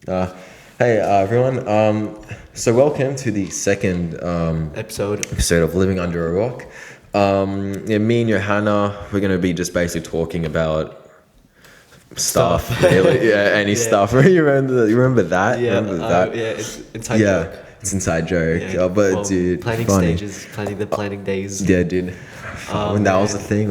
Uh, hey everyone. So welcome to the second Episode. of Living Under a Rock. Me and Johanna, we're gonna be just basically talking about stuff. Really. Yeah, any stuff. You remember that? Yeah, remember that? it's inside joke. It's inside joke. Yeah, But dude, planning funny. stages, planning days. Yeah, dude. When that was a thing.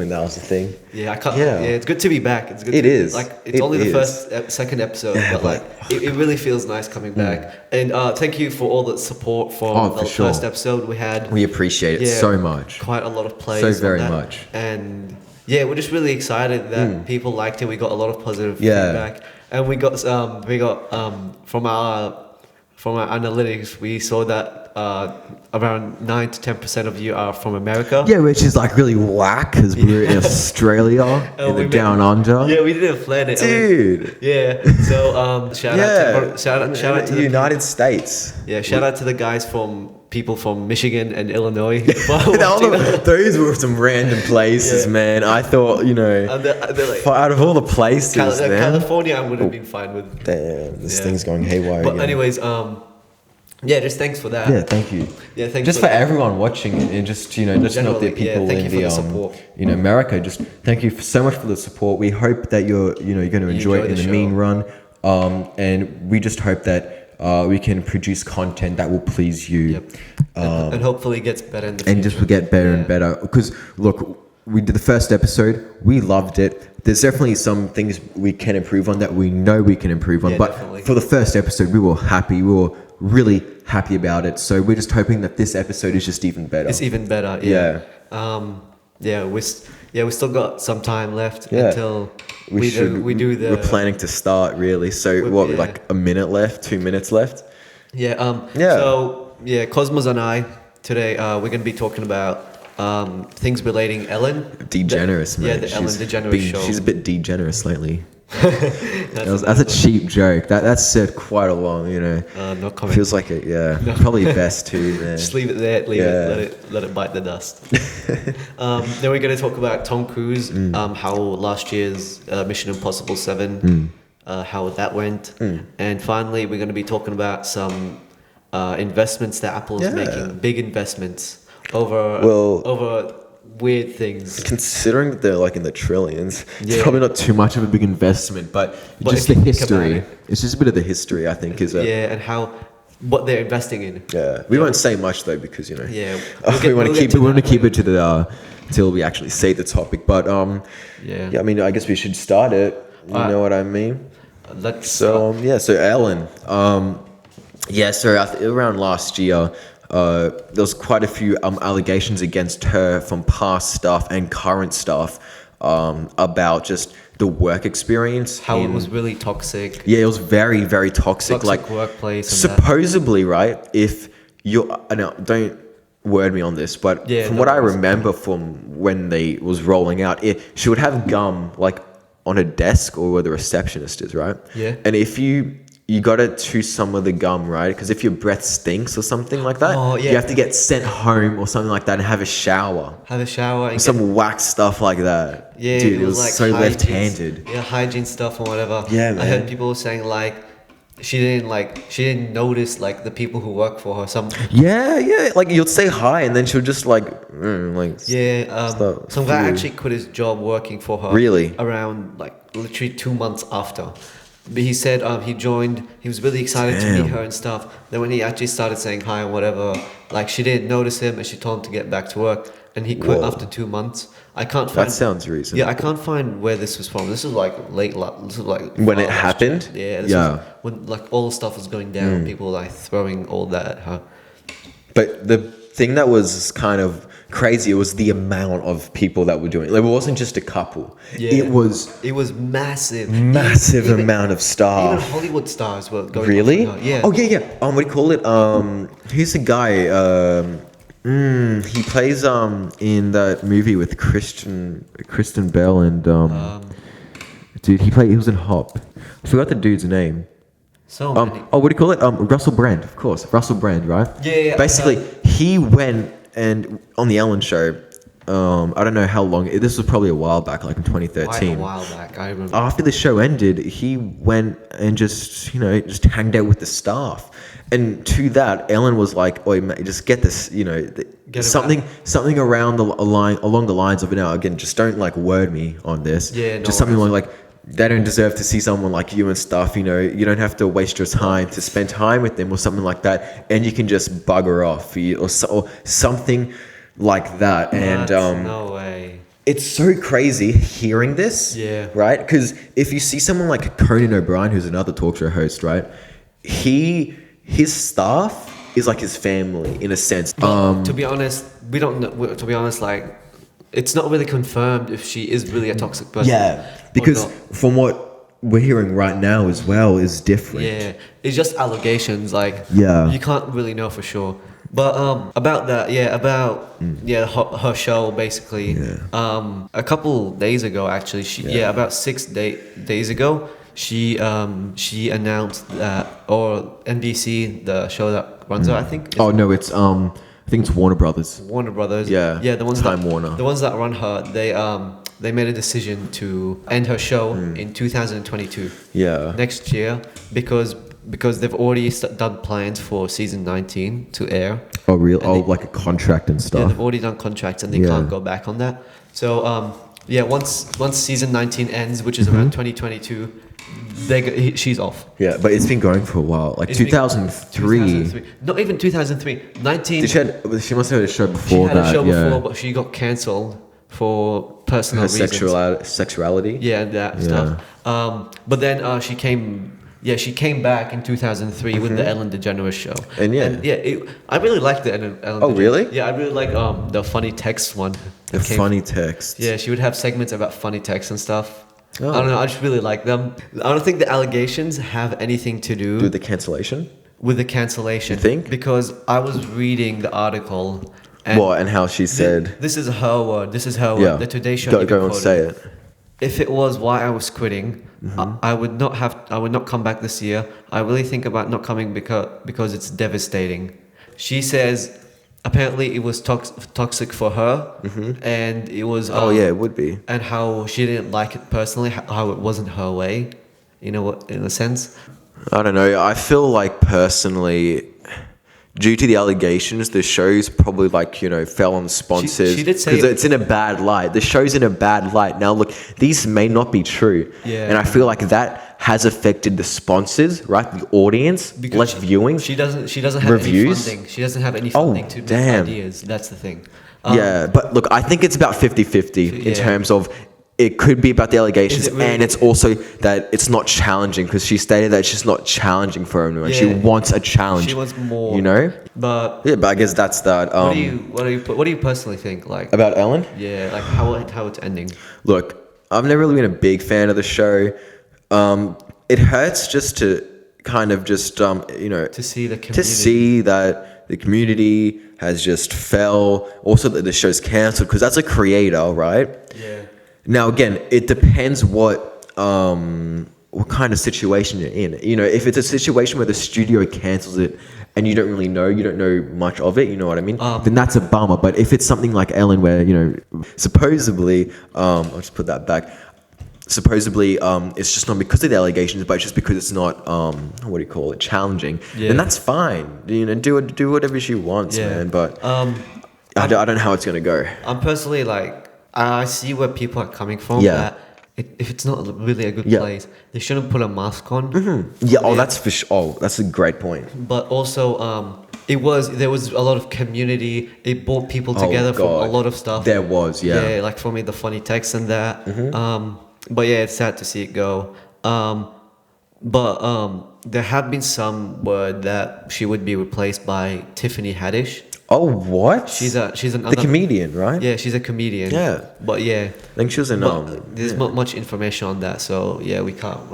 Yeah, I can't. Yeah. Yeah, it's good to be back. It's good. It is. Like it's only the second episode, Yeah, but like it really feels nice coming back. And thank you for all the support from the first episode we had. We appreciate it so much. Quite a lot of plays. So very much. And yeah, we're just really excited that people liked it. We got a lot of positive feedback, and we got from our analytics, we saw that around 9 to 10% of you are from America. Yeah, which is like really whack because we're in Australia, in the down under. Yeah, we didn't plan it, dude. Yeah, so shout out to the United States. Yeah, shout out to the guys people from Michigan and Illinois. Those were some random places, man. I thought, they're like, out of all the places, California, I would have been fine with. Damn, this thing's going haywire. But anyways, just thanks for that. Yeah, thank you. Yeah, thanks. Just for everyone watching and just not the people in the America. Just thank you so much for the support. We hope that you're going to enjoy it in the mean run. And we just hope that we can produce content that will please you. Yep. And hopefully it gets better in the future. And just will get better and better. Because look, we did the first episode. We loved it. There's definitely some things we can improve on that we know we can improve on. But definitely. For the first episode, we were happy. We were really happy about it. So we're just hoping that this episode is just even better. It's even better. Yeah. We still got some time left until we do the. We're planning to start really. So like a minute left, 2 minutes left. Yeah. So Kosmas and I today we're gonna be talking about things relating Ellen DeGeneres, man. The Ellen DeGeneres Show. She's a bit degenerous lately. That's a cheap joke. That's said quite a long, No comment. Feels like it, probably best too, man. Just leave it there. Let it bite the dust. Then we're going to talk about Tome Cruise. How last year's Mission Impossible 7, how that went, and finally we're going to be talking about some investments that Apple is making, big investments over weird things. Considering that they're like in the trillions, it's probably not too much of a big investment, but just the history. It's just a bit of the history, I think, is and what they're investing in. Yeah, we won't say much though because we want to keep it to the till we actually say the topic. But I mean, I guess we should start it. You know what I mean? So Ellen, around last year. There was quite a few allegations against her from past stuff and current stuff about just the work experience. How it was really toxic. Yeah, it was very, very toxic. Like workplace. Supposedly, right? If don't word me on this, but from what I remember from when they was rolling out, she would have gum like on a desk or where the receptionist is, right? Yeah. And if you got to chew some of the gum, right? Because if your breath stinks or something like that, you have to get sent home or something like that and have a shower. And some whack stuff like that. Yeah, dude, it was like so left-handed. Yeah, hygiene stuff or whatever. Yeah, man. I heard people saying like she didn't notice like the people who work for her. Like you'll say hi and then she'll just some guy actually quit his job working for her. Really? Around like literally 2 months after. But he said he joined, he was really excited to meet her and stuff. Then when he actually started saying hi and whatever, like she didn't notice him and she told him to get back to work. And he quit after 2 months. I can't find... That sounds reasonable. Yeah, I can't find where this was from. This is like when it happened? Yeah. When like all the stuff was going down, people like throwing all that at her. But the thing that was kind of crazy, it was the amount of people that were doing it. Like, it wasn't just a couple. Yeah. It was massive. Massive amont of staff. Even Hollywood stars were going. Really? Yeah. Oh yeah. What do you call it? Who's the guy? He plays in that movie with Kristen Bell and dude, he was in Hop. I forgot the dude's name. What do you call it? Russell Brand, of course. Russell Brand, right? Yeah. Basically, he went and on the Ellen show, I don't know how long. This was probably a while back, like in Quite 2013. a while back, I remember. After the show ended, he went and just hanged out with the staff. And to that, Ellen was like, "Oi, mate, just get this, Get it something around the line, along the lines of, again, just don't like word me on this. Yeah, no just something worries. like they don't deserve to see someone like you and stuff. You don't have to waste your time to spend time with them or something like that, and you can just bugger off or something like that." And no way. it's so crazy hearing this, Yeah. right? Because if you see someone like Conan O'Brien, who's another talk show host, right? His staff is like his family in a sense. To be honest, we don't know. To be honest, like, it's not really confirmed if she is really a toxic person. Yeah, because or not. from what we're hearing right now as well is different. Yeah, it's just allegations. Like, Yeah. you can't really know for sure. But about that, her show basically. Yeah. A couple days ago, actually, about 6 days ago, she announced that, or NBC, the show that runs her, I think. Oh no, it's I think it's Warner Brothers. Warner Brothers. Yeah, Yeah, the ones Time that Warner. the ones that run her, they made a decision to end her show in 2022. Yeah. Next year, because they've already done plans for season 19 to air. Oh real? And Oh, they- like a contract and Yeah, stuff. they've already done contracts and they Yeah. can't go back on that. So once season 19 ends, which is Mm-hmm. around 2022, she's off. Yeah, but it's been going for a while. Like It's been- 2003. Not even 2003. 19. She must have had a show She before had that. a show yeah. before, but she got cancelled for personal Her reasons. sexuality. Yeah, and that stuff. But then she came back in 2003 with the Ellen DeGeneres Show. And yeah. I really liked the Ellen Oh, DeGeneres. really? Yeah, I really like the funny text one. The that came- funny text. Yeah, she would have segments about funny texts and stuff. Oh. I don't know, I just really like them. I don't think the allegations have anything to do Do the cancellation. with the cancellation. You think? Because I was reading the article and What and how she said. this is her word. This is her word. Yeah. The Today Show. Go even and quoted say it. If it was why I was quitting, I would not come back this year. I really think about not coming because it's devastating. She says apparently it was toxic for her, and it was. Oh yeah, it would be. And how she didn't like it personally, how it wasn't her way, in a sense. I don't know. I feel like personally, due to the allegations, the show's probably fell on sponsors She did say because it's in a bad light. The show's in a bad light. Now look, these may not be true. Yeah. And I feel like that has affected the sponsors, right? The audience, less viewings. She doesn't have Reviews? any funding. She doesn't have any funding to make damn. ideas. That's the thing. Yeah, but look, I think it's about 50-50 in Yeah. terms of it could be about the allegations, Is it really- and it's also that it's not challenging because she stated that she's not challenging for everyone. She Yeah. wants a challenge. She wants more. But Yeah, but I guess that's that. what do you personally think? Like, About Ellen? yeah, like how it's ending. Look, I've never really been a big fan of the show. It hurts just to kind of just To see the community. to see that the community has just fell. Also, that the show's cancelled because that's a creator, right? Yeah. Now, again, it depends what kind of situation you're in. If it's a situation where the studio cancels it and you don't know much of it, you know what I mean? Then that's a bummer. But if it's something like Ellen, where supposedly, I'll just put that back. Supposedly, it's just not because of the allegations, but it's just because it's not challenging. Yeah. Then that's fine. Do whatever she wants, Yeah. man. But I don't know how it's gonna go. I'm personally like, I see where people are coming from. Yeah. That if it's not really a good Yeah. place, they shouldn't put a mask on. Yeah. Oh, that's for sure. Oh, that's a great point. But also, there was a lot of community. It brought people together from a God. lot of stuff. There was, yeah. Yeah, like for me, the funny text and that. But yeah, it's sad to see it go. But there have been some word that she would be replaced by Tiffany Haddish. Oh, what? She's the comedian, right? Yeah, she's a comedian. Yeah. But yeah. I think she was in. There's not much information on that, so yeah,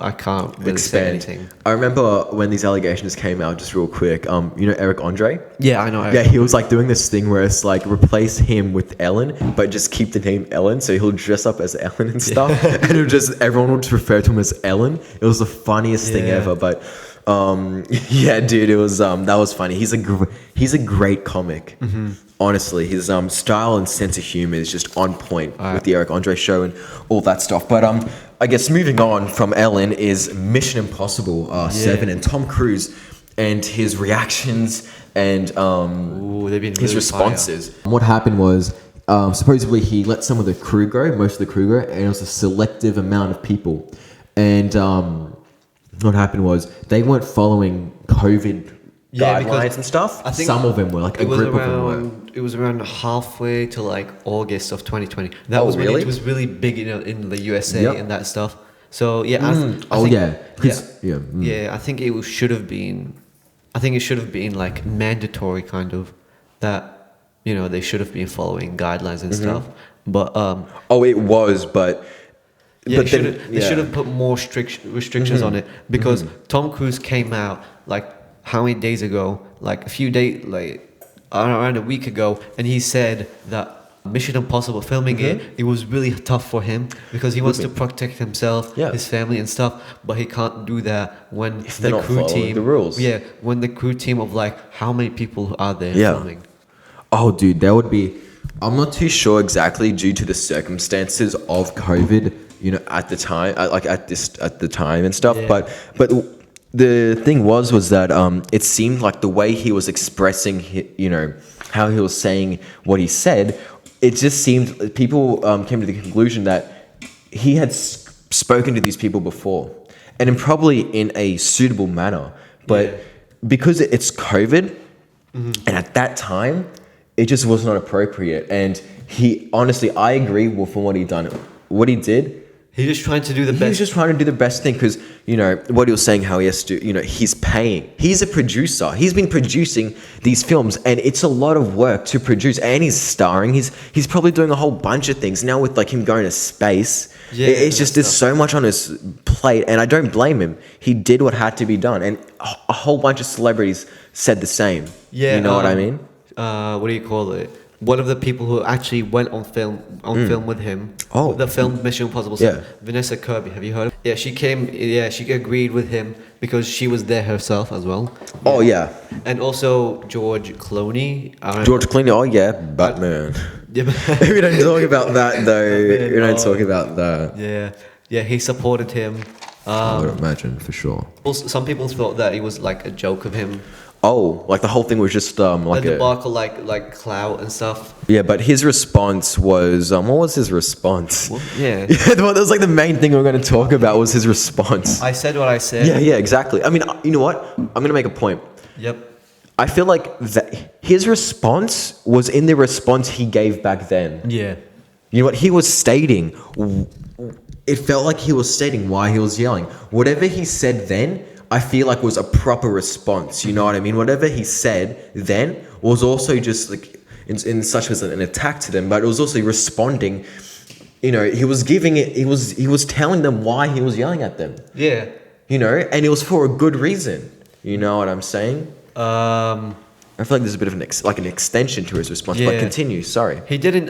I can't really say anything. I remember when these allegations came out, just real quick. Eric Andre. Yeah, I know. Yeah, he was like doing this thing where it's like replace him with Ellen, but just keep the name Ellen, so he'll dress up as Ellen and stuff, and everyone would just refer to him as Ellen. It was the funniest thing Yeah. ever. But Yeah, dude, it was that was funny. He's a great comic. Honestly, his style and sense of humor is just on point with the Eric Andre show and all that stuff. But I guess moving on from Ellen is Mission Impossible 7 and Tom Cruise and his reactions and they've been his really responses. What happened was supposedly he let some of the crew go, most of the crew go, and it was a selective amount of people. And what happened was they weren't following COVID guidelines and stuff. I think some of them were, like a group of them were. It was around halfway to like August of 2020. That Oh, was when really? it was really big in the USA Yep. and that stuff. So yeah, I think, I think it should have been. I think it should have been like mandatory, kind of, that they should have been following guidelines and stuff. But It was, but they should have put more restrictions on it, because Tom Cruise came out like how many days ago? Like a few days, like around a week ago, and he said that Mission Impossible filming it was really tough for him because he wants to protect himself, his family and stuff, but he can't do that when the crew team, the rules. Yeah, when the crew team of like how many people are there filming? Oh, dude, there would be. I'm not too sure exactly due to the circumstances of COVID, at the time, at the time and stuff. Yeah. But the thing was that it seemed like the way he was expressing, how he was saying what he said, it just seemed people came to the conclusion that he had spoken to these people before, and probably in a suitable manner. But because it's COVID, and at that time, it just was not appropriate. And he, honestly, I agree with what he done. What he did, He's just trying to do the best. he was just trying to do the best thing because, what he was saying, how he has to, he's paying. He's a producer. He's been producing these films, and it's a lot of work to produce. And he's starring. He's probably doing a whole bunch of things now with like him going to space. Yeah, it's just there's so much on his plate, and I don't blame him. He did what had to be done, and a whole bunch of celebrities said the same. Yeah, you know what I mean? What do you call it? One of the people who actually went on film with him. Oh. The film Mission Impossible 7. Vanessa Kirby, have you heard of her? Yeah, she came. Yeah, she agreed with him because she was there herself as well. Oh yeah. And also George Clooney. George Clooney. Oh yeah, Batman. Yeah, We don't talk about that though. We don't talk about that. yeah, he supported him. I would imagine for sure. Also, some people thought that it was like a joke of him. Oh, like the whole thing was just like the debacle, like clout and stuff. Yeah, but his response was what was his response? Well, yeah. That was like the main thing we were going to talk about was his response. I said what I said. Yeah, exactly. I mean, you know what? I'm going to make a point. Yep. I feel like that his response was in the response he gave back then. Yeah. You know what he was stating? It felt like he was stating why he was yelling. Whatever he said then, I feel like was a proper response. You know what I mean? Whatever he said then was also just like in such as an attack to them, but it was also responding. He was giving it. He was telling them why he was yelling at them. Yeah. And it was for a good reason. You know what I'm saying? I feel like there's a bit of an extension to his response. But continue. Sorry. He didn't.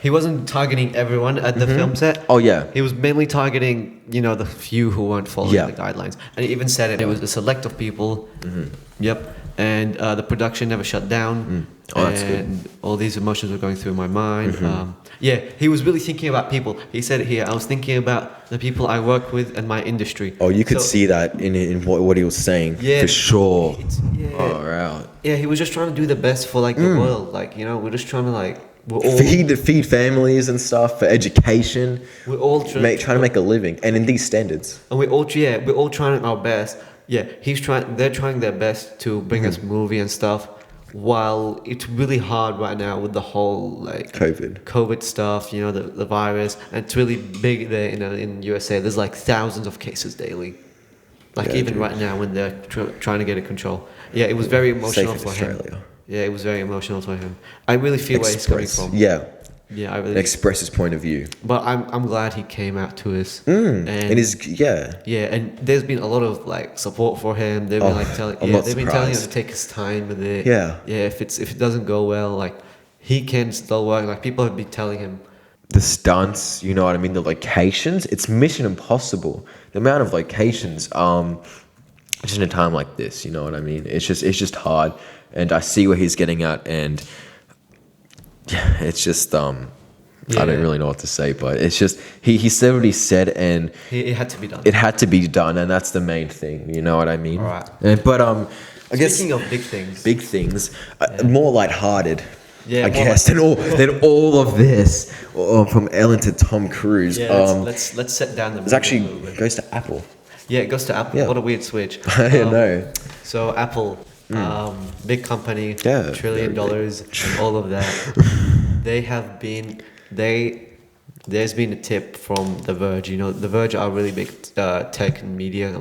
He wasn't targeting everyone at the film set. Oh yeah. He was mainly targeting, the few who weren't following the guidelines. And he even said it was a select of people. Yep. And the production never shut down. Oh, that's and good. All these emotions were going through my mind. He was really thinking about people. He said it here. I was thinking about the people I work with and my industry. Oh, you could see that in what he was saying. Yeah. For sure. Oh, right. Yeah, he was just trying to do the best for the world. We're just trying to we're all feed families and stuff for education. We're all trying to make a living, and in these standards. And we're all trying our best. Yeah, they're trying their best to bring us movie and stuff. While it's really hard right now with the whole COVID stuff, the virus, and it's really big there in USA. There's thousands of cases daily. Right now when they're trying to get it control. Yeah, it was very emotional for him. Yeah, it was very emotional for him. I really feel where he's coming from. Yeah. Yeah, I really express his point of view. But I'm glad he came out to us. And and there's been a lot of support for him. They've been telling him to take his time with it. Yeah. Yeah, if it doesn't go well, he can still work. People have been telling him. The stunts, you know what I mean, the locations, it's Mission Impossible. The amount of locations, just in a time like this, you know what I mean? It's just hard, and I see where he's getting at, and yeah, it's just I don't really know what to say, but it's just he said what he said, and it had to be done. It had to be done, and that's the main thing. You know what I mean? All right. But I guess Speaking of big things, more lighthearted. Yeah, I more guess than all of this from Ellen to Tome Cruise. Yeah, let's set down the. It actually goes to Apple. Yeah, it goes to Apple. Yeah. What a weird switch. I know. So Apple, big company, Yeah, $1 trillion, all of that. They have been There's been a tip from The Verge. You know, The Verge are a really big tech and media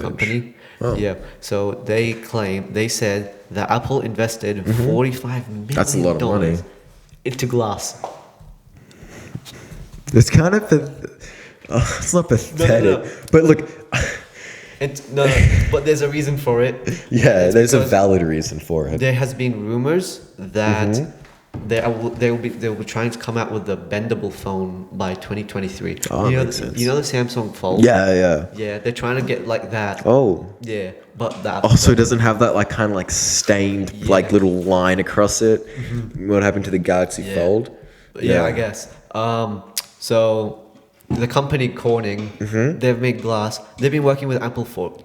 company. Oh. Yeah. So they said that Apple invested $45 million. That's a lot of money. Into glass. It's kind of it's not pathetic, No. but look. No, but there's a reason for it. Yeah, It's there's a because valid reason for it. There has been rumors that they will be trying to come out with a bendable phone by 2023. Oh, you know, makes sense. You know the Samsung Fold? Yeah. Yeah, they're trying to get like that. Oh. Yeah, but that. Also, it doesn't have that kind of stained little line across it. What happened to the Galaxy Fold? Yeah, I guess. So the company Corning, they've made glass. They've been working with Apple for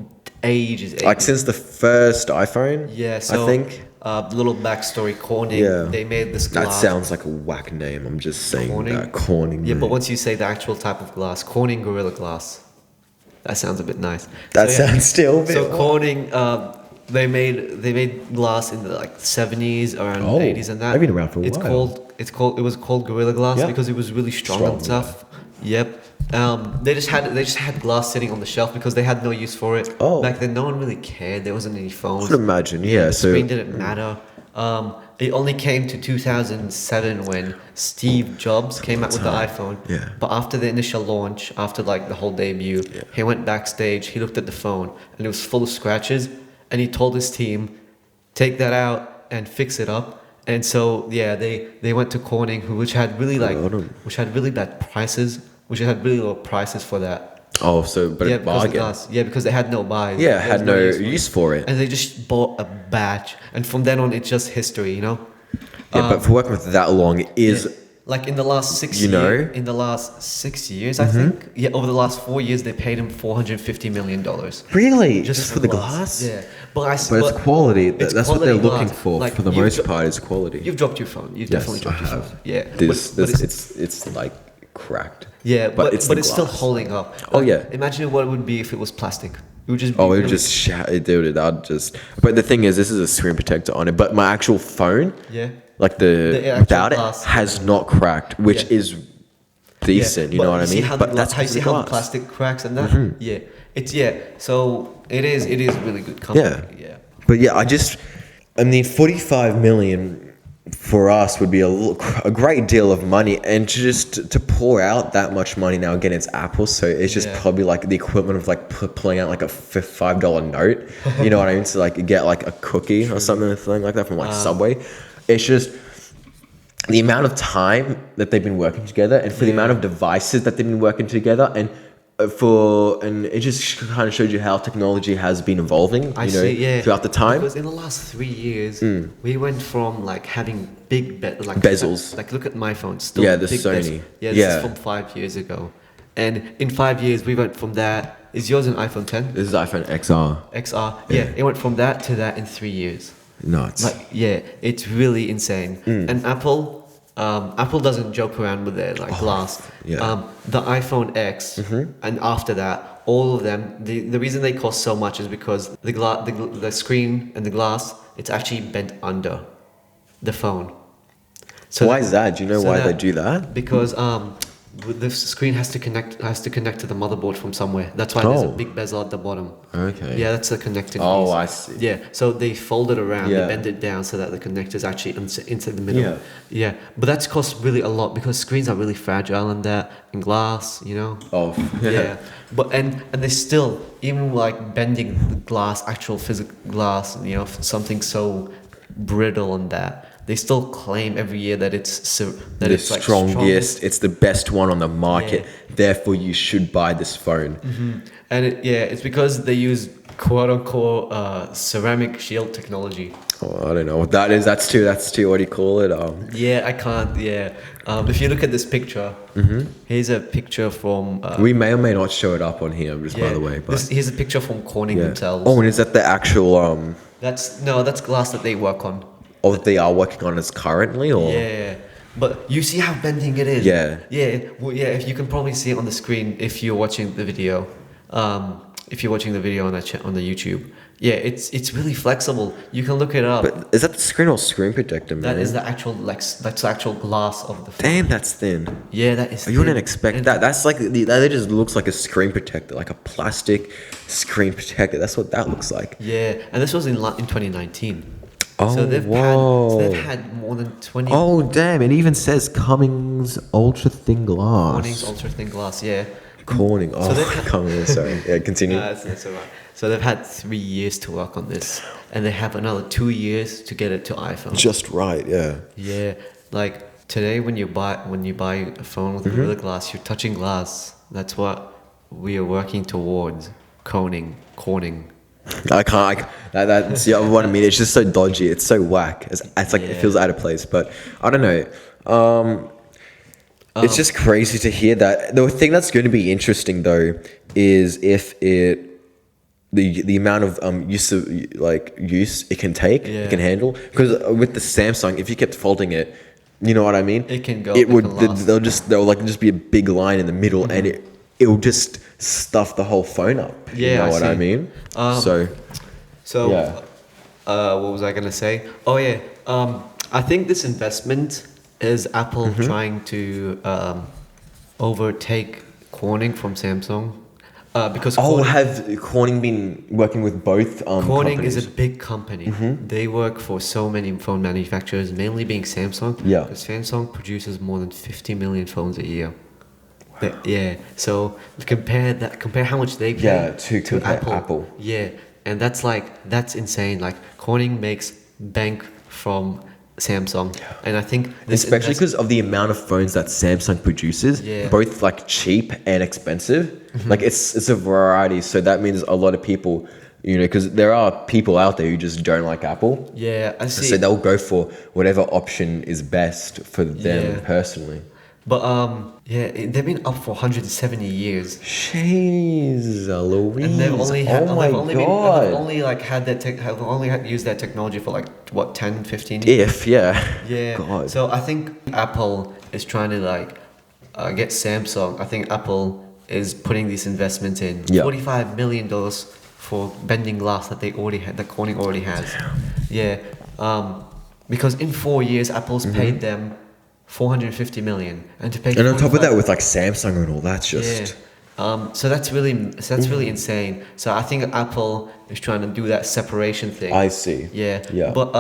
ages. Like since the first iPhone. Yeah, so I think. Little backstory. Corning. Yeah. They made this glass. That sounds like a whack name. I'm just saying Corning? that Corning. Yeah, mate. but once you say the actual type of glass, Corning Gorilla Glass, that sounds a bit nice. That sounds still a bit. So Corning, they made glass in the 70s, around 80s, and that. They've been around for a while. It was called Gorilla Glass because it was really strong and stuff. Yep. They just had glass sitting on the shelf because they had no use for it. Oh. Back then, no one really cared. There wasn't any phones. I could imagine. Yeah. The So screen didn't matter. It only came to 2007 when Steve Jobs came out with the iPhone. Yeah. But after the initial launch, after the whole debut, he went backstage, he looked at the phone, and it was full of scratches, and he told his team, take that out and fix it up. And so they went to Corning, which had really bad prices, which had really low prices for that. Oh, so but a bargain. Because they had no buys. Yeah, There had was no use for it. use for it. And they just bought a batch, and from then on, it's just history, you know. Yeah, but for working with that long is in the last 6 years. In the last 6 years, I think. Yeah, over the last 4 years, they paid him $450 million. really just for the glass. Yeah, but But it's quality. That's what quality they're looking glass. for the most part is quality. You've dropped your phone. You've definitely dropped your phone. Yeah, It's cracked. Yeah, but it's still glass. holding up. Oh, yeah. Imagine what it would be if it was plastic. It would just. Oh, it would just shatter, dude. I'd just. But the thing is, this is a screen protector on it. But my actual phone, Yeah. the actual without glass. it, has not cracked, which is decent. You know what I mean? But that's how you see how the glass. plastic cracks and that. Yeah, so it is really good company. Yeah. But yeah, I mean, 45 million for us would be a great deal of money, and to pour out that much money now. Again, it's Apple, so it's just probably the equivalent of pulling out a $5 note. You know what I mean? To get a cookie or something like that from Subway. It's just the amount of time that they've been working together, and for the amount of devices that they've been working together, and it just kind of showed you how technology has been evolving. Throughout the time. Because in the last 3 years, we went from having big bezels. Look at my phone. Still Yeah, the big Sony. bezel. Yeah, this is from 5 years ago, and in 5 years we went from that. Is yours an iPhone 10? This is iPhone XR. XR. Yeah, it went from that to that in 3 years. Nuts. It's really insane. And Apple doesn't joke around with their glass. Yeah. The iPhone X and after that, all of them. The reason they cost so much is because the screen and the glass, it's actually bent under the phone. So why is that? Do you know why they do that? Because the screen has to connect to the motherboard from somewhere. That's why there's a big bezel at the bottom. Okay. Yeah, that's the connecting piece. Oh, I see. Yeah, so they fold it around, they bend it down so that the connector's actually into the middle. Yeah, but that's cost really a lot because screens are really fragile and glass, you know. Oh, yeah. But and they're still even bending the glass, actual physical glass, you know, something so brittle and that. They still claim every year that it's strongest. It's the best one on the market. Therefore, you should buy this phone. And it's because they use quote unquote ceramic shield technology. Oh, I don't know what that is. That's too. What do you call it? Yeah, I can't. Yeah. If you look at this picture, here's a picture from. We may or may not show it up on here, just by yeah, the way. But here's a picture from Corning yeah. themselves. Oh, and is that the actual That's glass that they work on. Oh, they are working on this currently, or Yeah, but you see how bending it is. Yeah. Yeah. Well, yeah. If you can probably see it on the screen if you're watching the video. If you're watching the video on the YouTube. Yeah, it's really flexible. You can look it up. But is that the screen or screen protector, man? That is the actual that's the actual glass of the phone. Damn, that's thin. Yeah, that is. You wouldn't expect that. That's like that just looks like a screen protector, like a plastic screen protector. That's what that looks like. Yeah, and this was in 2019. Oh, so they've had more than 20. Oh, damn! It even says Cummings ultra thin glass. Corning's ultra thin glass. Yeah. Corning. Oh, So Cummings. Sorry. Yeah, continue. That's all right. So they've had 3 years to work on this, and they have another 2 years to get it to iPhone. Just right. Yeah. Yeah, like today when you buy a phone with Gorilla Glass, you're touching glass. That's what we are working towards. Corning. I can't. That's what I mean. It's just so dodgy. It's so whack. It's like it feels out of place. But I don't know. It's just crazy to hear that. The thing that's going to be interesting though is if the amount of use it can take, it can handle. Because with the Samsung, if you kept folding it, you know what I mean. It can go. It would. They'll just be a big line in the middle, and it will just stuff the whole phone up. Yeah, you know what I mean. So, yeah. What was I gonna say? Oh yeah. I think this investment is Apple trying to overtake Corning from Samsung. Because have Corning been working with both Corning companies? is a big company. They work for so many phone manufacturers, mainly being Samsung. Yeah. Because Samsung produces more than 50 million phones a year. Yeah. So compare how much they pay to Apple. Yeah, and that's insane. Like Corning makes bank from Samsung, and I think especially because of the amount of phones that Samsung produces, both like cheap and expensive. Like it's a variety, so that means a lot of people, because there are people out there who just don't like Apple. Yeah, I see. So they'll go for whatever option is best for them personally. But they've been up for 170 years. Jeez, Louise! And they've only had, oh my god! They've only like have only used that technology for like what 10, 15 years. Yeah. God. So I think Apple is trying to get Samsung. I think Apple is putting these investments in $45 million for bending glass that they already had, that Corning already has. Yeah. Because in 4 years, Apple's paid them 450 million, and to pay. And on top of that, with like Samsung and all, that's just. So that's really insane. So I think Apple is trying to do that separation thing. I see. Yeah. But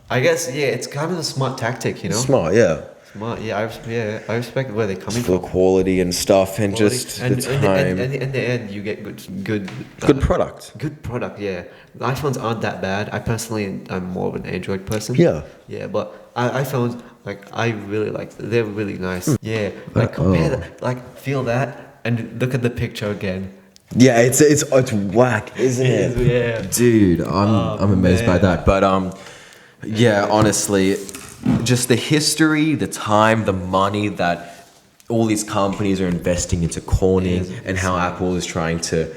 I guess it's kind of a smart tactic, Smart, yeah. Smart, yeah. I respect where they're coming for from. quality and stuff, and just the time. And in the end, you get good product. Good product, yeah. The iPhones aren't that bad. I personally, I'm more of an Android person. Yeah. Yeah, but iPhones, I really like. They're really nice. Yeah, compare that, feel that, and look at the picture again. Yeah, it's whack, isn't it? Yeah, dude, I'm amazed by that. But honestly, just the history, the time, the money that all these companies are investing into Corning, and how Apple is trying to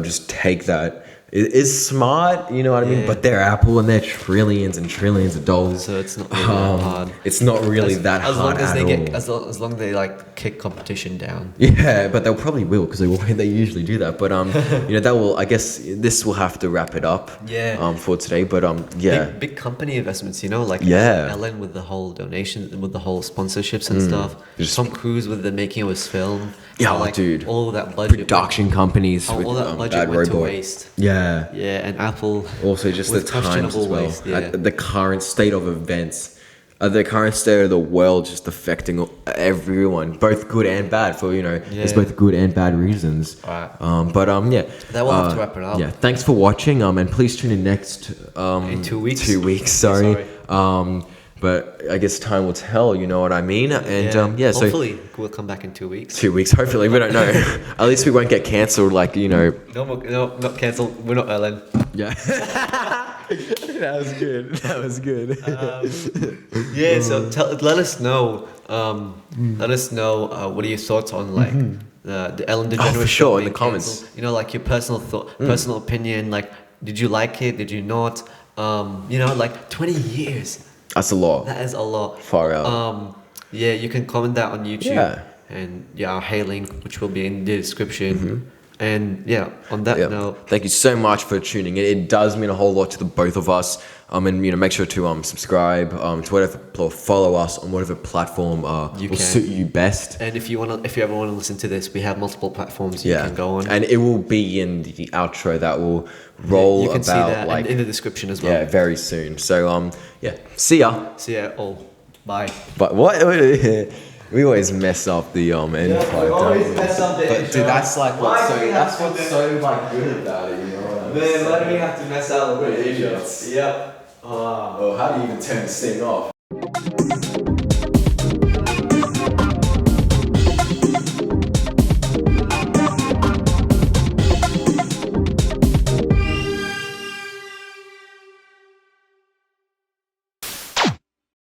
just take that. It is smart, you know what I mean? But they're Apple, and they're trillions and trillions of dollars. So it's not really that hard. It's not really that hard at all. As long as they kick competition down. Yeah, but they'll probably will, because they usually do that. But that will. I guess this will have to wrap it up. Yeah. For today. But Big company investments, like Ellen with the whole donations, with the whole sponsorships and stuff. Tome Cruise with the making of his film. Yeah, dude. All of that budget. Production companies. All that budget went to waste. Yeah. Yeah, and Apple. Also, just the times as well. Waste, the current state of events, the current state of the world, just affecting everyone, both good and bad. For there's both good and bad reasons. Alright. That will have to wrap it up. Yeah. Thanks for watching. And please tune in next. In 2 weeks. 2 weeks. Sorry. but I guess time will tell. You know what I mean? And so hopefully we'll come back in 2 weeks. 2 weeks, hopefully. We don't know. At least we won't get cancelled. Like No, not cancelled. We're not Ellen. Yeah. That was good. That was good. So let us know. Let us know what are your thoughts on like the Ellen DeGeneres Show sure, in being the comments. cancelled. You know, like your personal thought, personal opinion. Like, did you like it? Did you not? Like 20 years. That's a lot. That is a lot. Far out. You can comment that on YouTube. Yeah. And our Hey link, which will be in the description. And on that note, thank you so much for tuning in. It does mean a whole lot to the both of us. And make sure to subscribe to whatever, follow us on whatever platform will suit you best. And if you ever want to listen to this, we have multiple platforms you can go on. And it will be in the outro that will roll you can about see that like in the description as well. Yeah, very soon. So see ya. See ya all. Bye. But what? We always mess up the end part. We always mess up the intro. Dude, that's like what's so like good about it, you know what I mean? Man, why do we have to mess out with idiots? Yep. Well, how do you even turn this thing off?